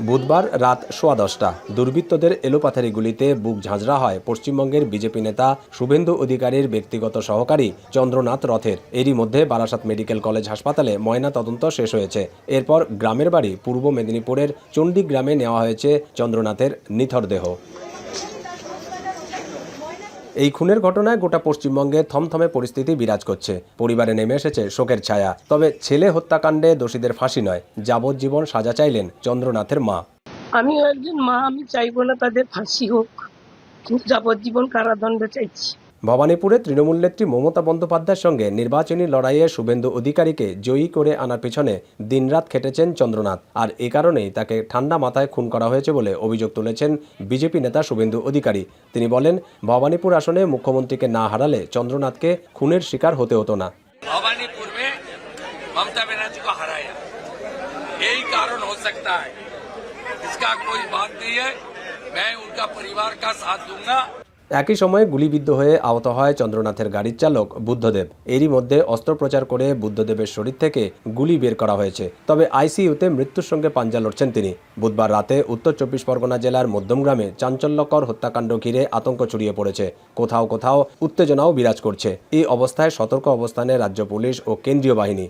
বুধবার রাত 10:15 দুর্বৃত্তদের এলোপাথারি গুলিতে বুক ঝাঁঝরা হয় পশ্চিমবঙ্গের বিজেপি নেতা শুভেন্দু অধিকারীর ব্যক্তিগত সহকারী চন্দ্রনাথ রথের। এরই মধ্যে বারাসাত মেডিকেল কলেজ হাসপাতালে ময়না তদন্ত শেষ হয়েছে। এরপর গ্রামের বাড়ি পূর্ব মেদিনীপুরের চণ্ডীগ্রামে নেওয়া হয়েছে চন্দ্রনাথের নিথর দেহ। এই খুনের ঘটনায় গোটা পশ্চিমবঙ্গে থমথমে পরিস্থিতি বিরাজ করছে। পরিবারে নেমে এসেছে শোকের ছায়া। তবে ছেলে হত্যাকাণ্ডে দোষীদের ফাঁসি নয়, যাবজ্জীবন সাজা চাইলেন চন্দ্রনাথের মা। আমিও একজন মা, আমি চাইবো না তাদের ফাঁসি হোক, কিন্তু যাবজ্জীবন কারাদণ্ড চাইছি। ভবানীপুরে তৃণমূল নেত্রী মমতা বন্দ্যোপাধ্যায়ের সঙ্গে নির্বাচনী লড়াইয়ে শুভেন্দু অধিকারীকে জয়ী করে আনার পিছনে দিনরাত খেটেছেন চন্দ্রনাথ। আর এ কারণেই তাকে ঠান্ডা মাথায় খুন করা হয়েছে বলে অভিযোগ তুলেছেন বিজেপি নেতা শুভেন্দু অধিকারী। তিনি বলেন, ভবানীপুর আসনে মুখ্যমন্ত্রীকে না হারালে চন্দ্রনাথকে খুনের শিকার হতে হতো না। भवानीपुर में ममता बनर्जी को हराया, यही कारण हो सकता है। इसका कोई बात नहीं है, मैं उनका परिवार का साथ दूंगा। একই সময়ে গুলিবিদ্ধ হয়ে আহত হয় চন্দ্রনাথের গাড়ির চালক বুদ্ধদেব। এরই মধ্যে অস্ত্রোপচার করে বুদ্ধদেবের শরীর থেকে গুলি বের করা হয়েছে। তবে আইসিইউতে মৃত্যুর সঙ্গে পাঞ্জা লড়ছেন তিনি। বুধবার রাতে উত্তর 24 পরগনা জেলার মধ্যমগ্রামে চাঞ্চল্যকর হত্যাকাণ্ড ঘিরে আতঙ্ক ছড়িয়ে পড়েছে। কোথাও কোথাও উত্তেজনাও বিরাজ করছে। এই অবস্থায় সতর্ক অবস্থানে রাজ্য পুলিশ ও কেন্দ্রীয় বাহিনী।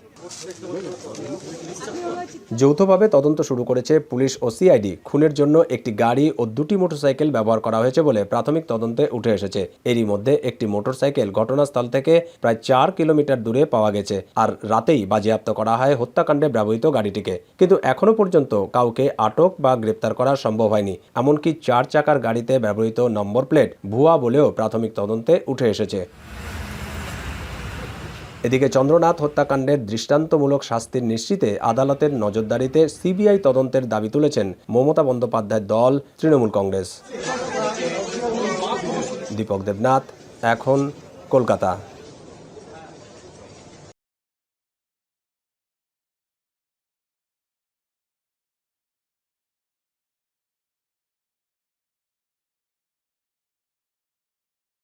যৌথভাবে তদন্ত শুরু করেছে পুলিশ ও সিআইডি। খুনের জন্য একটি গাড়ি ও 2টি মোটরসাইকেল ব্যবহার করা হয়েছে বলে প্রাথমিক তদন্তে উঠে এসেছে। এরই মধ্যে একটি মোটরসাইকেল ঘটনাস্থল থেকে প্রায় 4 কিলোমিটার দূরে পাওয়া গেছে। আর রাতেই বাজেয়াপ্ত করা হয় হত্যাকাণ্ডে ব্যবহৃত গাড়িটিকে। কিন্তু এখনো পর্যন্ত কাউকে আটক বা গ্রেপ্তার করা সম্ভব হয়নি। এমনকি 4 চাকার গাড়িতে ব্যবহৃত নম্বর প্লেট ভুয়া বলেও প্রাথমিক তদন্তে উঠে এসেছে। এদিকে চন্দ্রনাথ হত্যাকাণ্ডের দৃষ্টান্তমূলক শাস্তির নিশ্চিতে আদালতের নজরদারিতে সিবিআই তদন্তের দাবি তুলেছেন মমতা বন্দ্যোপাধ্যায়ের দল তৃণমূল কংগ্রেস। দীপক দেবনাথ, এখন, কলকাতা।